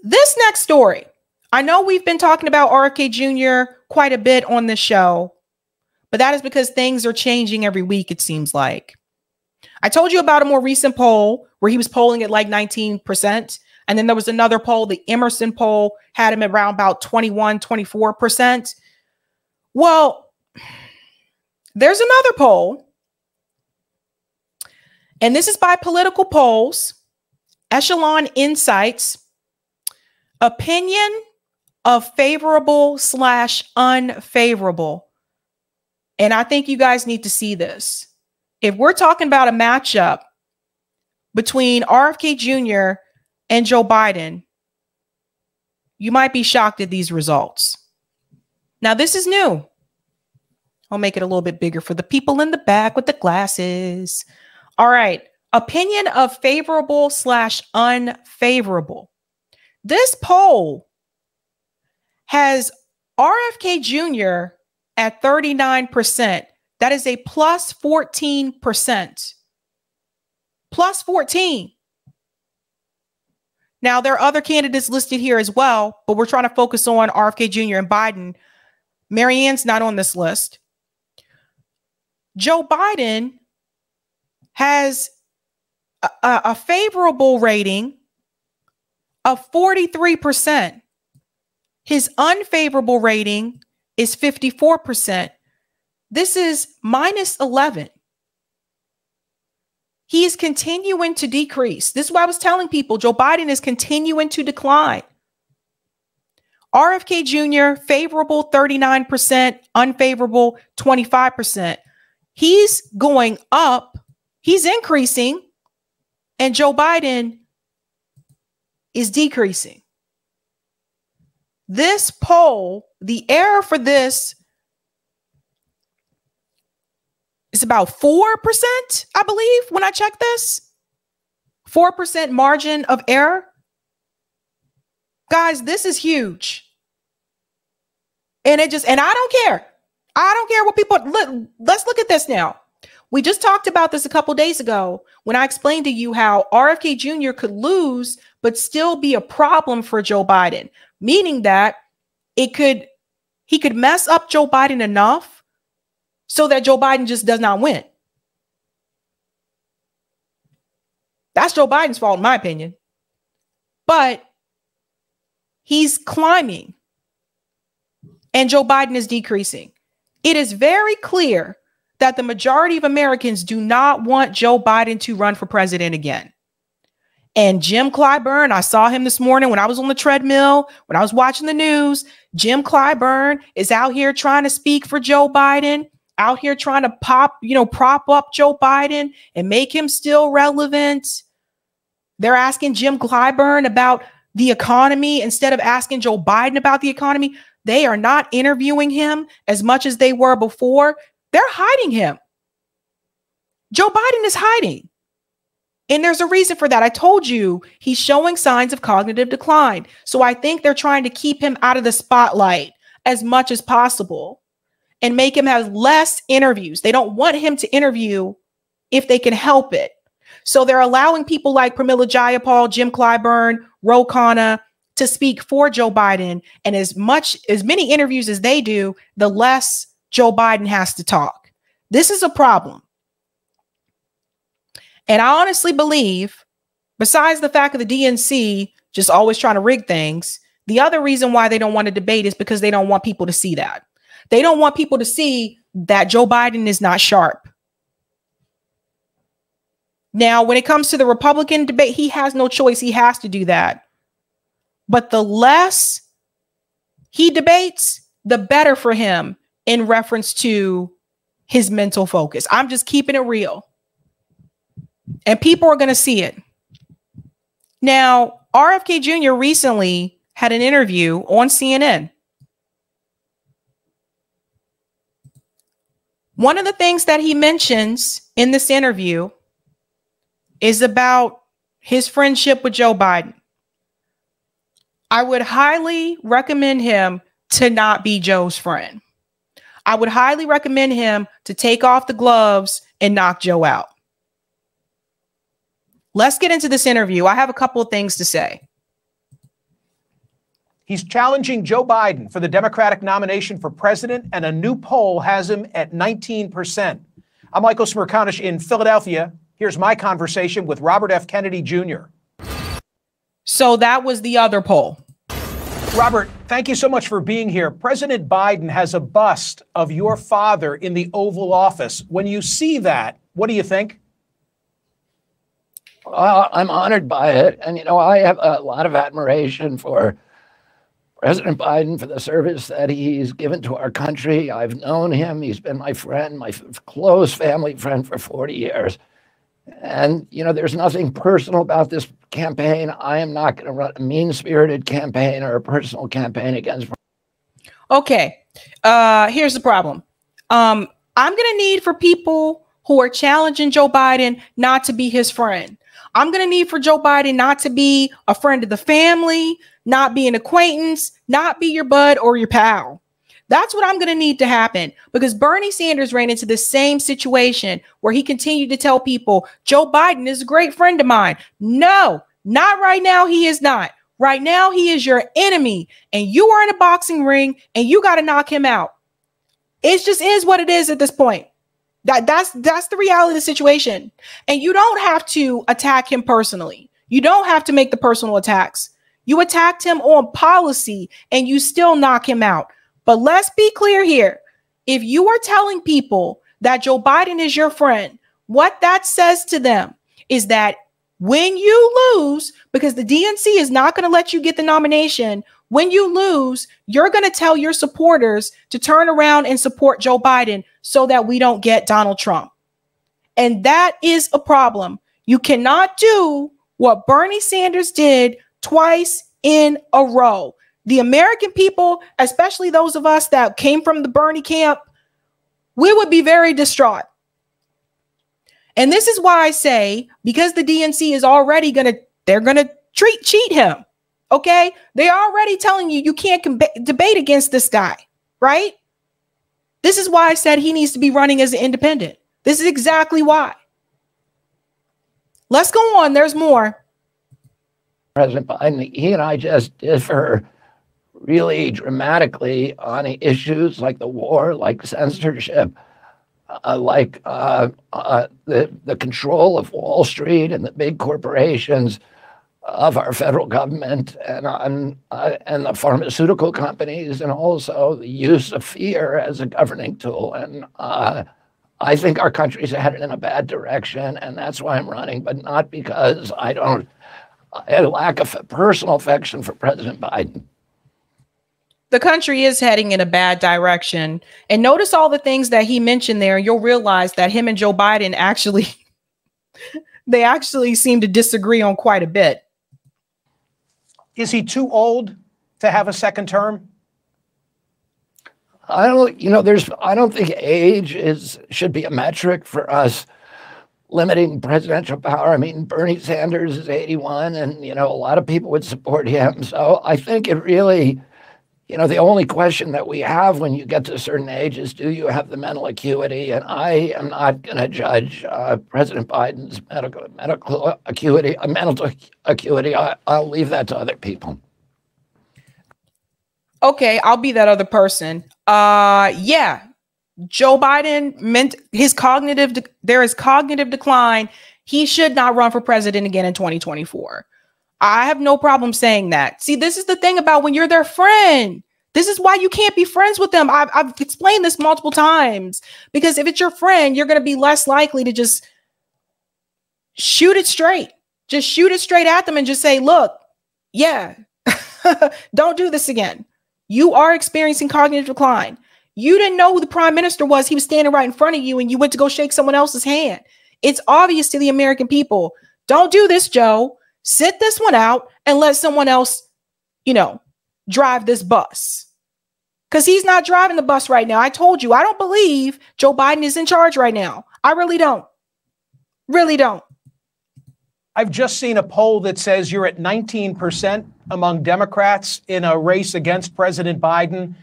This next story, I know we've been talking about RFK Jr. quite a bit on this show, but that is because things are changing every week, it seems like. I told you about a more recent poll where he was polling at like 19%. And then there was another poll, the Emerson poll, had him around about 21, 24%. Well, there's another poll, and this is by Political Polls, Echelon Insights, opinion of favorable / unfavorable. And I think you guys need to see this. If we're talking about a matchup between RFK Jr. and Joe Biden, you might be shocked at these results. Now, this is new. I'll make it a little bit bigger for the people in the back with the glasses. All right. Opinion of favorable / unfavorable. This poll has RFK Jr. at 39%. That is a plus 14%. Plus 14. Now, there are other candidates listed here as well, but we're trying to focus on RFK Jr. and Biden. Marianne's not on this list. Joe Biden has a favorable rating of 43%. His unfavorable rating is 54%. This is minus 11. He is continuing to decrease. This is why I was telling people Joe Biden is continuing to decline. RFK Jr., favorable 39%, unfavorable 25%. He's going up. He's increasing. And Joe Biden is decreasing. This poll, the error for this is about 4%, I believe, when I check this. 4% margin of error. Guys, this is huge. And I don't care. I don't care what people look. Let's look at this now. We just talked about this a couple days ago when I explained to you how RFK Jr. could lose, but still be a problem for Joe Biden, meaning that he could mess up Joe Biden enough so that Joe Biden just does not win. That's Joe Biden's fault, in my opinion. But he's climbing and Joe Biden is decreasing. It is very clear that the majority of Americans do not want Joe Biden to run for president again. And Jim Clyburn, I saw him this morning when I was on the treadmill, when I was watching the news. Jim Clyburn is out here trying to speak for Joe Biden, out here trying to prop up Joe Biden and make him still relevant. They're asking Jim Clyburn about the economy instead of asking Joe Biden about the economy. They are not interviewing him as much as they were before. They're hiding him. Joe Biden is hiding. And there's a reason for that. I told you he's showing signs of cognitive decline. So I think they're trying to keep him out of the spotlight as much as possible and make him have less interviews. They don't want him to interview if they can help it. So they're allowing people like Pramila Jayapal, Jim Clyburn, Ro Khanna to speak for Joe Biden. And as many interviews as they do, the less Joe Biden has to talk. This is a problem. And I honestly believe, besides the fact of the DNC just always trying to rig things, the other reason why they don't want to debate is because they don't want people to see that. They don't want people to see that Joe Biden is not sharp. Now, when it comes to the Republican debate, he has no choice. He has to do that. But the less he debates, the better for him in reference to his mental focus. I'm just keeping it real. And people are going to see it. Now, RFK Jr. recently had an interview on CNN. One of the things that he mentions in this interview is about his friendship with Joe Biden. I would highly recommend him to not be Joe's friend. I would highly recommend him to take off the gloves and knock Joe out. Let's get into this interview. I have a couple of things to say. He's challenging Joe Biden for the Democratic nomination for president, and a new poll has him at 19%. I'm Michael Smerconish in Philadelphia. Here's my conversation with Robert F. Kennedy Jr. So that was the other poll. Robert, thank you so much for being here. President Biden has a bust of your father in the Oval Office. When you see that, what do you think? I'm honored by it. And, you know, I have a lot of admiration for President Biden, for the service that he's given to our country. I've known him. He's been my friend, my close family friend for 40 years. And, you know, there's nothing personal about this campaign. I am not going to run a mean-spirited campaign or a personal campaign against. Okay. Here's the problem. I'm going to need for people who are challenging Joe Biden not to be his friend. I'm going to need for Joe Biden not to be a friend of the family, not be an acquaintance, not be your bud or your pal. That's what I'm going to need to happen, because Bernie Sanders ran into the same situation where he continued to tell people Joe Biden is a great friend of mine. No, not right now. He is not. Right now, he is your enemy, and you are in a boxing ring and you got to knock him out. It just is what it is at this point. That's the reality of the situation. And you don't have to attack him personally. You don't have to make the personal attacks. You attacked him on policy and you still knock him out. But let's be clear here. If you are telling people that Joe Biden is your friend, what that says to them is that when you lose, because the DNC is not going to let you get the nomination, when you lose, you're going to tell your supporters to turn around and support Joe Biden so that we don't get Donald Trump. And that is a problem. You cannot do what Bernie Sanders did twice in a row. The American people, especially those of us that came from the Bernie camp, we would be very distraught. And this is why I say, because the DNC is already they're going to cheat him. Okay. They're already telling you, you can't debate against this guy, right? This is why I said he needs to be running as an independent. This is exactly why. Let's go on. There's more. President Biden, he and I just differ really dramatically on issues like the war, like censorship, like the control of Wall Street and the big corporations of our federal government, and the pharmaceutical companies, and also the use of fear as a governing tool. And I think our country's headed in a bad direction, and that's why I'm running, but not because I lack of personal affection for President Biden. The country is heading in a bad direction. And notice all the things that he mentioned there. You'll realize that him and Joe Biden they actually seem to disagree on quite a bit. Is he too old to have a second term? I don't think age should be a metric for us limiting presidential power. I mean, Bernie Sanders is 81, and, you know, a lot of people would support him. So I think it really, you know, the only question that we have when you get to a certain age is, do you have the mental acuity? And I am not going to judge President Biden's mental acuity. I'll leave that to other people. Okay, I'll be that other person. Yeah, Joe Biden meant there is cognitive decline. He should not run for president again in 2024. I have no problem saying that. See, this is the thing about when you're their friend. This is why you can't be friends with them. I've explained this multiple times, because if it's your friend, you're going to be less likely to just shoot it straight. Just shoot it straight at them and just say, look, yeah, don't do this again. You are experiencing cognitive decline. You didn't know who the prime minister was. He was standing right in front of you and you went to go shake someone else's hand. It's obvious to the American people. Don't do this, Joe. Sit this one out and let someone else, you know, drive this bus. Because he's not driving the bus right now. I told you, I don't believe Joe Biden is in charge right now. I really don't. Really don't. I've just seen a poll that says you're at 19% among Democrats in a race against President Biden.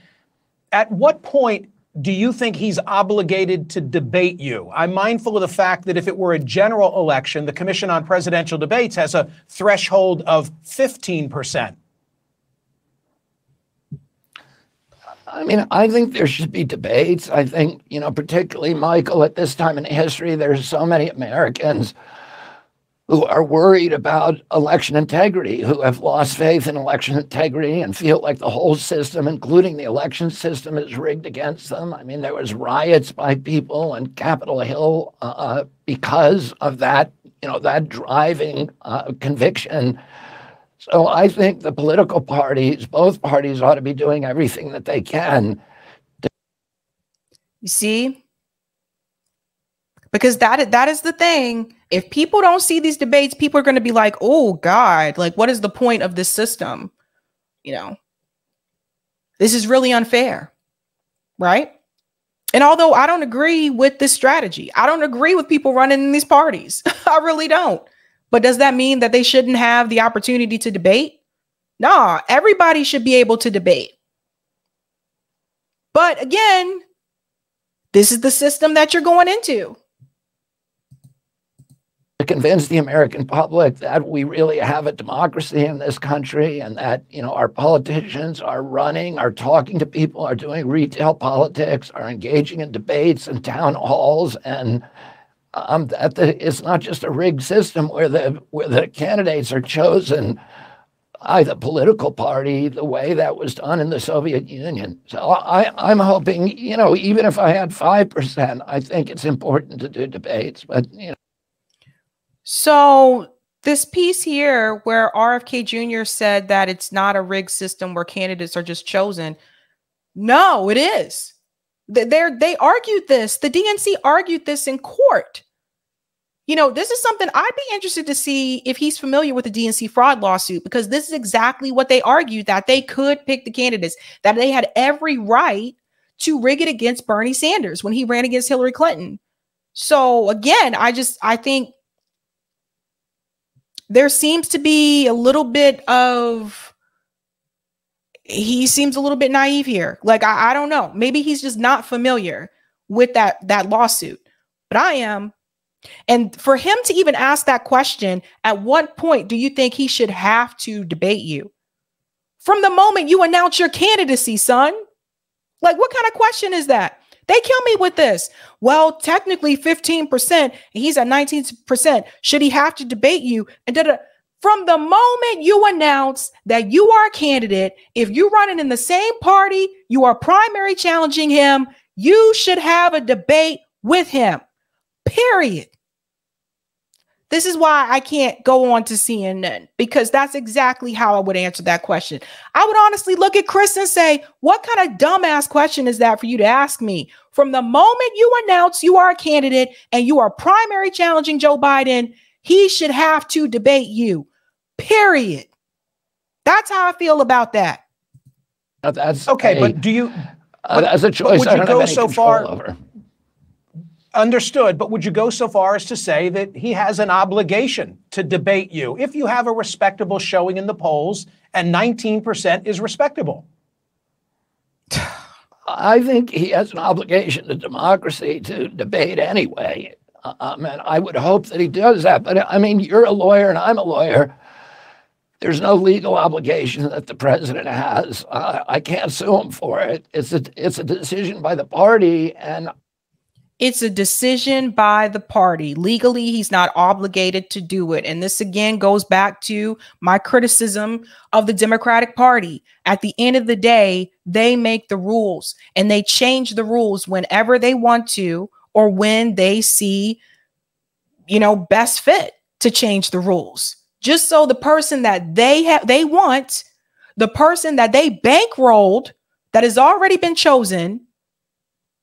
At what point do you think he's obligated to debate you? I'm mindful of the fact that if it were a general election, the Commission on Presidential Debates has a threshold of 15%. I mean, I think there should be debates. I think, particularly, Michael, at this time in history, there's so many Americans who are worried about election integrity, who have lost faith in election integrity and feel like the whole system, including the election system, is rigged against them. I mean, there was riots by people on Capitol Hill because of that, that driving conviction. So I think the political parties, both parties, ought to be doing everything that they can. You see? Because that is the thing. If people don't see these debates, people are going to be like, oh, God, like, what is the point of this system? This is really unfair. Right? And although I don't agree with this strategy, I don't agree with people running in these parties. I really don't. But does that mean that they shouldn't have the opportunity to debate? No, everybody should be able to debate. But again, this is the system that you're going into. To convince the American public that we really have a democracy in this country and that, our politicians are running, are talking to people, are doing retail politics, are engaging in debates and town halls, and it's not just a rigged system where the candidates are chosen by the political party the way that was done in the Soviet Union. So I'm hoping, even if I had 5%, I think it's important to do debates, but, So this piece here where RFK Jr. said that it's not a rigged system where candidates are just chosen. No, it is. They argued this. The DNC argued this in court. This is something I'd be interested to see if he's familiar with the DNC fraud lawsuit, because this is exactly what they argued, that they could pick the candidates, that they had every right to rig it against Bernie Sanders when he ran against Hillary Clinton. So again, I think there seems to be a little bit of, he seems a little bit naive here. Like, I don't know. Maybe he's just not familiar with that lawsuit, but I am. And for him to even ask that question, at what point do you think he should have to debate you? From the moment you announce your candidacy, son. Like, what kind of question is that? They kill me with this. Well, technically 15%, he's at 19%. Should he have to debate you? And from the moment you announce that you are a candidate, if you're running in the same party, you are primary challenging him, you should have a debate with him. Period. This is why I can't go on to CNN, because that's exactly how I would answer that question. I would honestly look at Chris and say, what kind of dumbass question is that for you to ask me? From the moment you announce you are a candidate and you are primary challenging Joe Biden, he should have to debate you. Period. That's how I feel about that. That's okay, but do you? As a choice, I don't have any control over. Understood, but would you go so far as to say that he has an obligation to debate you if you have a respectable showing in the polls and 19% is respectable? I think he has an obligation to democracy to debate anyway. And I would hope that he does that. But I mean, you're a lawyer and I'm a lawyer. There's no legal obligation that the president has. I can't sue him for it. It's a decision by the party, and it's a decision by the party. Legally, he's not obligated to do it. And this again goes back to my criticism of the Democratic Party. At the end of the day, they make the rules and they change the rules whenever they want to, or when they see, best fit to change the rules. Just so the person that they want, the person that they bankrolled, that has already been chosen,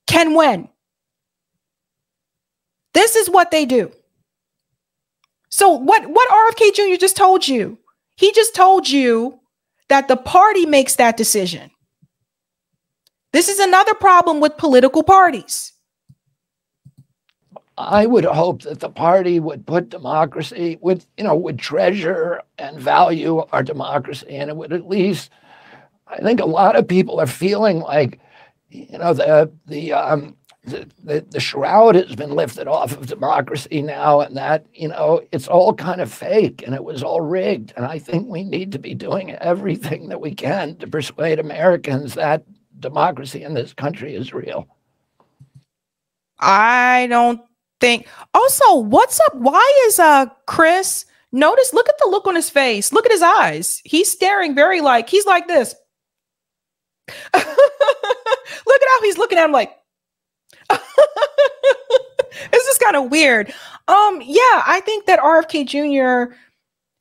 can win. This is what they do. So what RFK Jr. just told you? He just told you that the party makes that decision. This is another problem with political parties. I would hope that the party would put democracy, would treasure and value our democracy, and it would at least, I think a lot of people are feeling like, the shroud has been lifted off of democracy now, and that, it's all kind of fake and it was all rigged. And I think we need to be doing everything that we can to persuade Americans that democracy in this country is real. I don't think. Also, what's up? Why is Chris? Notice, look at the look on his face. Look at his eyes. He's staring very like he's like this. Look at how he's looking at him like. This is kind of weird. Yeah, I think that RFK Jr.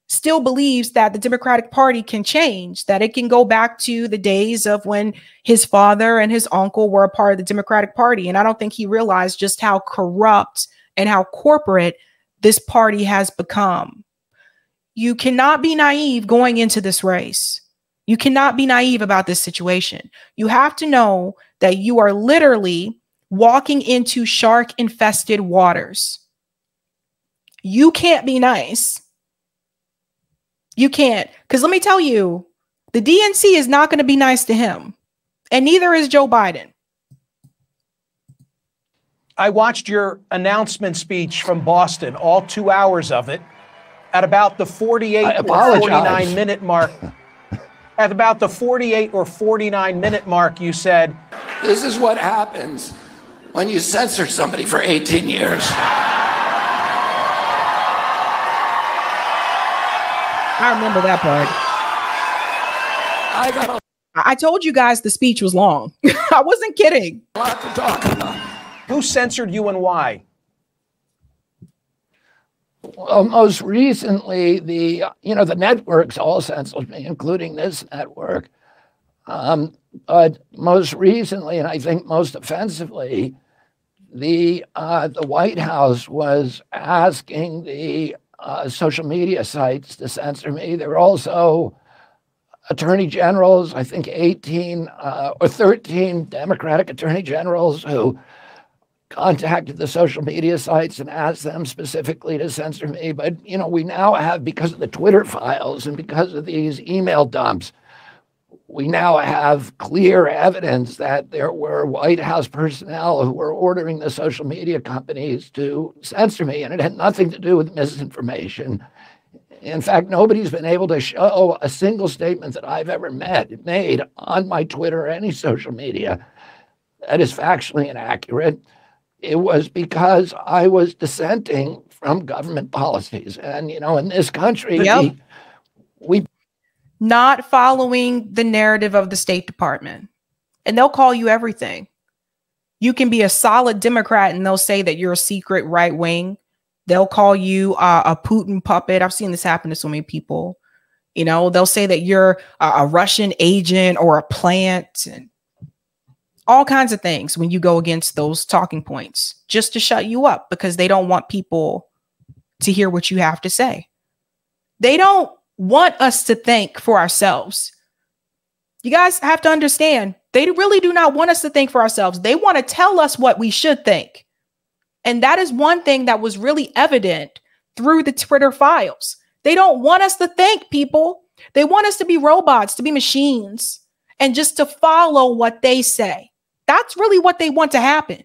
still believes that the Democratic Party can change, that it can go back to the days of when his father and his uncle were a part of the Democratic Party. And I don't think he realized just how corrupt and how corporate this party has become. You cannot be naive going into this race. You cannot be naive about this situation. You have to know that you are literally walking into shark-infested waters. You can't be nice. You can't. Because let me tell you, the DNC is not going to be nice to him. And neither is Joe Biden. I watched your announcement speech from Boston, all 2 hours of it, at about the 48 or 49 minute mark. At about the 48 or 49 minute mark, you said, "This is what happens when you censor somebody for 18 years. I remember that part. I told you guys the speech was long. I wasn't kidding. A lot to talk about. Who censored you and why? Well, most recently, the networks all censored me, including this network. But most recently, and I think most offensively, the White House was asking the social media sites to censor me. There were also attorney generals, I think 18 or 13 Democratic attorney generals who contacted the social media sites and asked them specifically to censor me. But, we now have, because of the Twitter files and because of these email dumps, we now have clear evidence that there were White House personnel who were ordering the social media companies to censor me, and it had nothing to do with misinformation. In fact, nobody's been able to show a single statement that I've ever made on my Twitter or any social media that is factually inaccurate. It was because I was dissenting from government policies. And, in this country, we not following the narrative of the State Department. And they'll call you everything. You can be a solid Democrat and they'll say that you're a secret right wing. They'll call you a Putin puppet. I've seen this happen to so many people. They'll say that you're a Russian agent or a plant and all kinds of things when you go against those talking points just to shut you up because they don't want people to hear what you have to say. They don't want us to think for ourselves. You guys have to understand, they really do not want us to think for ourselves. They want to tell us what we should think. And that is one thing that was really evident through the Twitter files. They don't want us to think, people. They want us to be robots, to be machines, and just to follow what they say. That's really what they want to happen.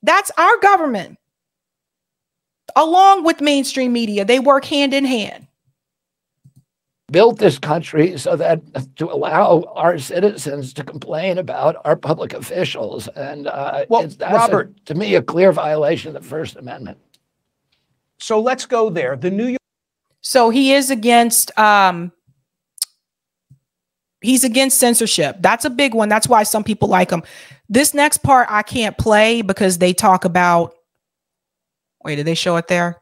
That's our government. Along with mainstream media, they work hand in hand. Built this country so that to allow our citizens to complain about our public officials. And that's Robert, to me, a clear violation of the First Amendment. So let's go there. The New York. So he is against he's against censorship. That's a big one. That's why some people like him. This next part I can't play because they talk about, wait, did they show it there?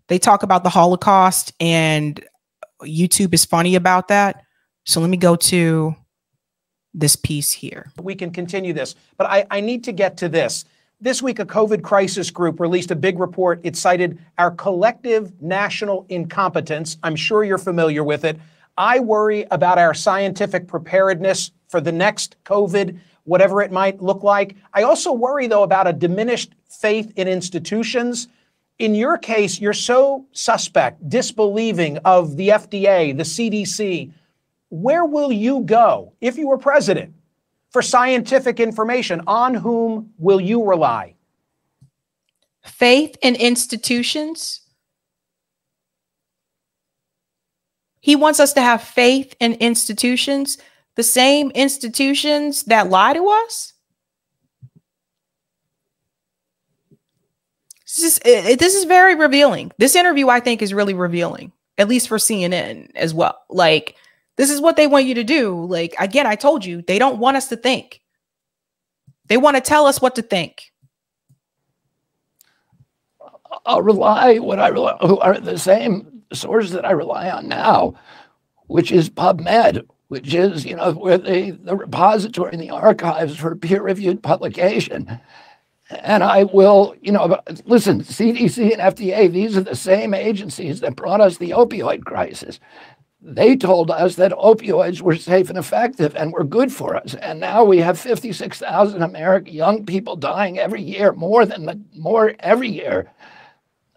They talk about the Holocaust and YouTube is funny about that. So let me go to this piece here. We can continue this, but I need to get to this. This week, a COVID crisis group released a big report. It cited our collective national incompetence. I'm sure you're familiar with it. I worry about our scientific preparedness for the next COVID, whatever it might look like. I also worry, though, about a diminished faith in institutions. In your case, you're so suspect, disbelieving of the FDA, the CDC. Where will you go if you were president for scientific information? On whom will you rely? Faith in institutions. He wants us to have faith in institutions. the same institutions that lie to us? This is very revealing. This interview, I think, is really revealing, at least for CNN as well. Like, this is what they want you to do. Like, again, I told you, they don't want us to think. They want to tell us what to think. I'll rely who are the same sources that I rely on now, which is PubMed, which is, you know, where the repository and the archives for peer-reviewed publication. And I will, you know, listen, CDC and FDA, these are the same agencies that brought us the opioid crisis. They told us that opioids were safe and effective and were good for us. And now we have 56,000 American young people dying every year, more every year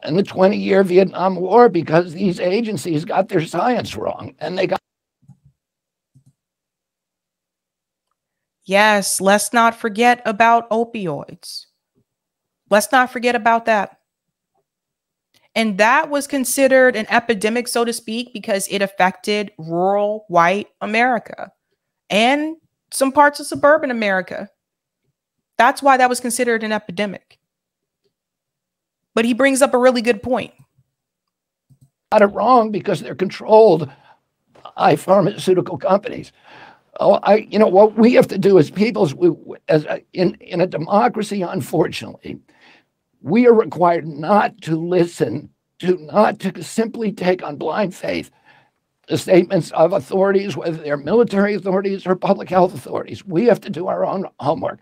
in the 20-year Vietnam War, because these agencies got their science wrong. And they got. Yes, let's not forget about opioids. Let's not forget about that. And that was considered an epidemic, so to speak, because it affected rural white America and some parts of suburban America. That's why that was considered an epidemic. But he brings up a really good point. Got it wrong because they're controlled by pharmaceutical companies. You know, what we have to do as peoples, in a democracy, unfortunately, we are required not to listen, not to simply take on blind faith the statements of authorities, whether they're military authorities or public health authorities. We have to do our own homework.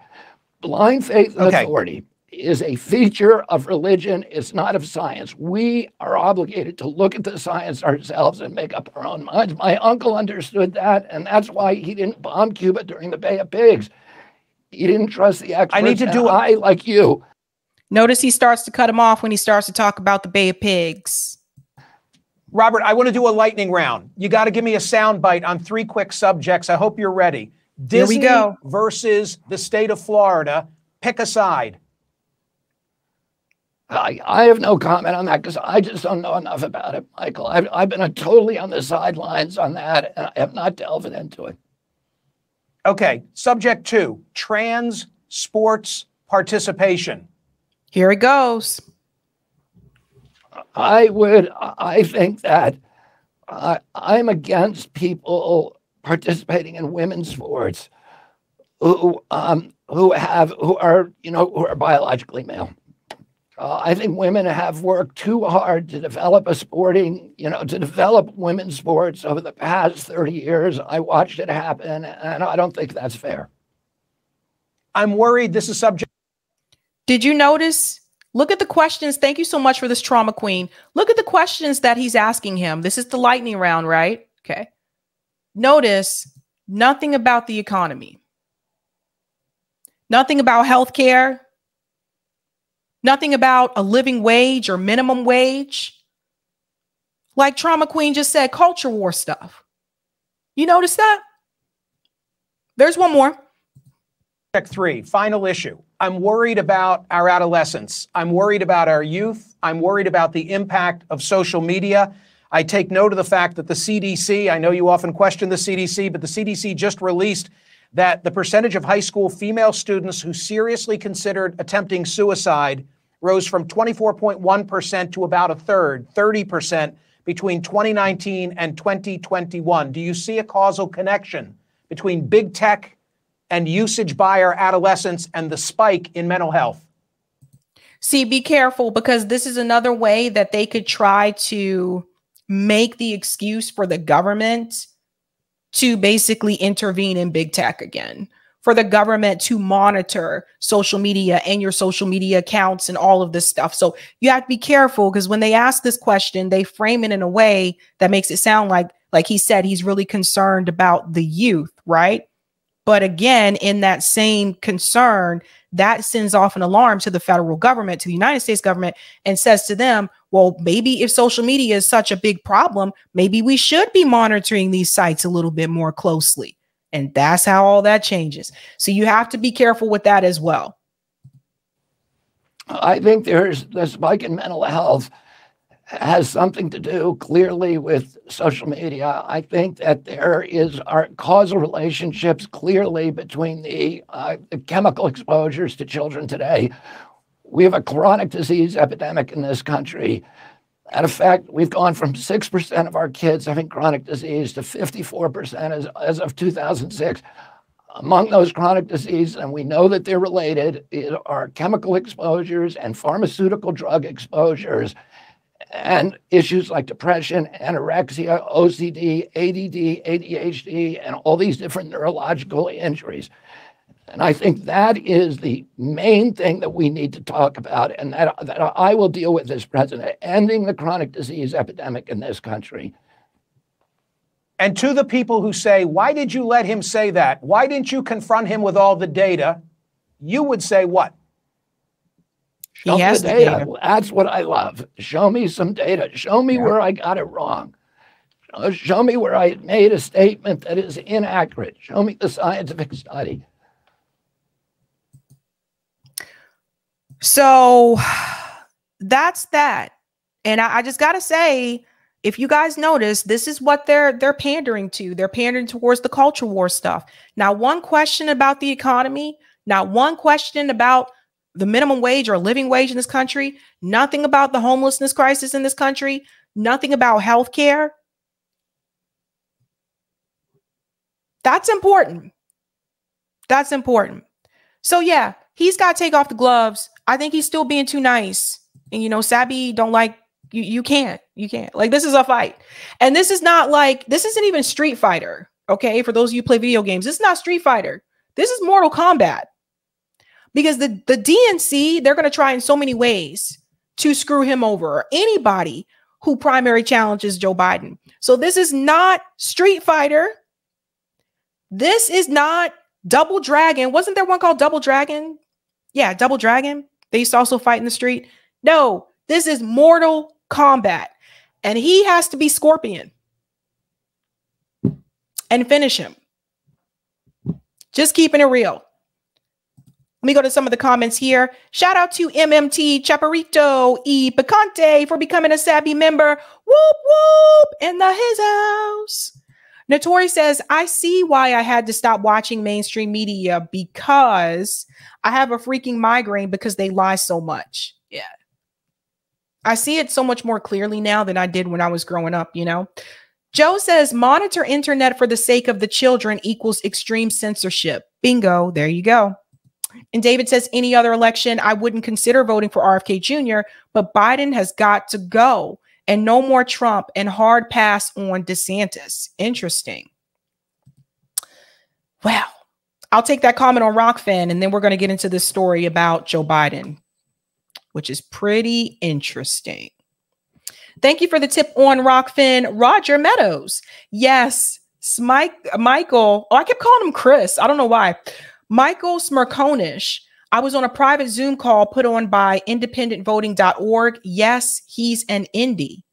Blind faith and authority is a feature of religion. It's not of science. We are obligated to look at the science ourselves and make up our own minds. My uncle understood that, and that's why he didn't bomb Cuba during the Bay of Pigs. He didn't trust the experts. I need to do it. Like you. Notice he starts to cut him off when he starts to talk about the Bay of Pigs. Robert, I want to do a lightning round. You got to give me a soundbite on 3 quick subjects. I hope you're ready. Disney Here we go. versus the state of Florida. Pick a side. I have no comment on that because I just don't know enough about it, Michael. I've been totally on the sidelines on that, and I have not delved into it. Okay, subject 2, trans sports participation. Here it goes. I think that I'm against people participating in women's sports who are biologically male. I think women have worked too hard to develop to develop women's sports over the past 30 years. I watched it happen, and I don't think that's fair. I'm worried this is subject. Did you notice? Look at the questions. Thank you so much for this, trauma queen. Look at the questions that he's asking him. This is the lightning round, right? Okay. Notice nothing about the economy. Nothing about healthcare. Nothing about a living wage or minimum wage. Like Trauma Queen just said, culture war stuff. You notice that? There's one more. Subject 3, final issue. I'm worried about our adolescents. I'm worried about our youth. I'm worried about the impact of social media. I take note of the fact that the CDC, I know you often question the CDC, but the CDC just released that the percentage of high school female students who seriously considered attempting suicide rose from 24.1% to about a third, 30% between 2019 and 2021. Do you see a causal connection between big tech and usage by our adolescents and the spike in mental health? See, be careful, because this is another way that they could try to make the excuse for the government to basically intervene in big tech again, for the government to monitor social media and your social media accounts and all of this stuff. So you have to be careful, because when they ask this question, they frame it in a way that makes it sound like he said, he's really concerned about the youth, right? But again, in that same concern, that sends off an alarm to the federal government, to the United States government, and says to them, well, maybe if social media is such a big problem, maybe we should be monitoring these sites a little bit more closely. And that's how all that changes. So you have to be careful with that as well. I think there's the spike in mental health has something to do clearly with social media. I think that there are causal relationships clearly between the chemical exposures to children today. We have a chronic disease epidemic in this country. In fact, we've gone from 6% of our kids having chronic disease to 54% as of 2006. Among those chronic diseases, and we know that they're related, are chemical exposures and pharmaceutical drug exposures, and issues like depression, anorexia, OCD, ADD, ADHD, and all these different neurological injuries. And I think that is the main thing that we need to talk about, and that I will deal with as president, ending the chronic disease epidemic in this country. And to the people who say, why did you let him say that? Why didn't you confront him with all the data? You would say what? Show me the data. That's what I love. Show me some data. Show me where I got it wrong. Show me where I made a statement that is inaccurate. Show me the scientific study. So that's that. And I just got to say, if you guys notice, this is what they're pandering to. They're pandering towards the culture war stuff. Not one question about the economy, not one question about the minimum wage or living wage in this country, nothing about the homelessness crisis in this country, nothing about health care. That's important. That's important. So yeah, he's got to take off the gloves. I think he's still being too nice. And you know, Sabby don't like, you can't. Like, this is a fight. And this is not like, this isn't even Street Fighter. Okay. For those of you who play video games, this is not Street Fighter. This is Mortal Kombat. Because the DNC, they're going to try in so many ways to screw him over, or anybody who primary challenges Joe Biden. So this is not Street Fighter. This is not Double Dragon. Wasn't there one called Double Dragon? Yeah, Double Dragon. They used to also fight in the street. No, this is Mortal Kombat. And he has to be Scorpion and finish him. Just keeping it real. Let me go to some of the comments here. Shout out to MMT Chaparrito E Picante for becoming a Sabby member. Whoop, whoop, in his house. Notori says, I see why I had to stop watching mainstream media because I have a freaking migraine because they lie so much. Yeah. I see it so much more clearly now than I did when I was growing up, you know. Joe says, monitor internet for the sake of the children equals extreme censorship. Bingo. There you go. And David says, any other election, I wouldn't consider voting for RFK Jr., but Biden has got to go. And no more Trump, and hard pass on DeSantis. Interesting. Well, I'll take that comment on Rockfin, and then we're going to get into this story about Joe Biden, which is pretty interesting. Thank you for the tip on Rockfin, Roger Meadows. Yes, Michael. Oh, I kept calling him Chris. I don't know why. Michael Smirkonish. I was on a private Zoom call put on by independentvoting.org. Yes, he's an indie.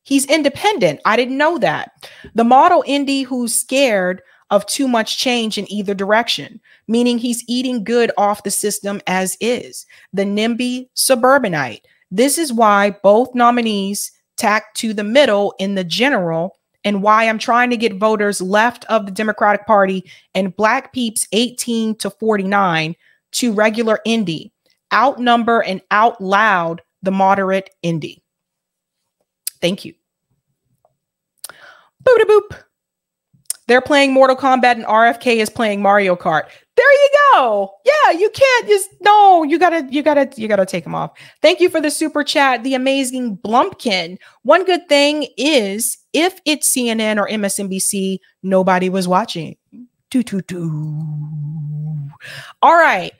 He's independent. I didn't know that. The model indie who's scared of too much change in either direction, meaning he's eating good off the system as is. The NIMBY suburbanite. This is why both nominees tack to the middle in the general, and why I'm trying to get voters left of the Democratic Party and Black peeps 18 to 49 to regular indie, outnumber and out loud the moderate indie. Thank you. Boop boop. They're playing Mortal Kombat and RFK is playing Mario Kart. There you go. Yeah, you can't just, no, you gotta take them off. Thank you for the super chat, the amazing Blumpkin. One good thing is if it's CNN or MSNBC, nobody was watching. All right.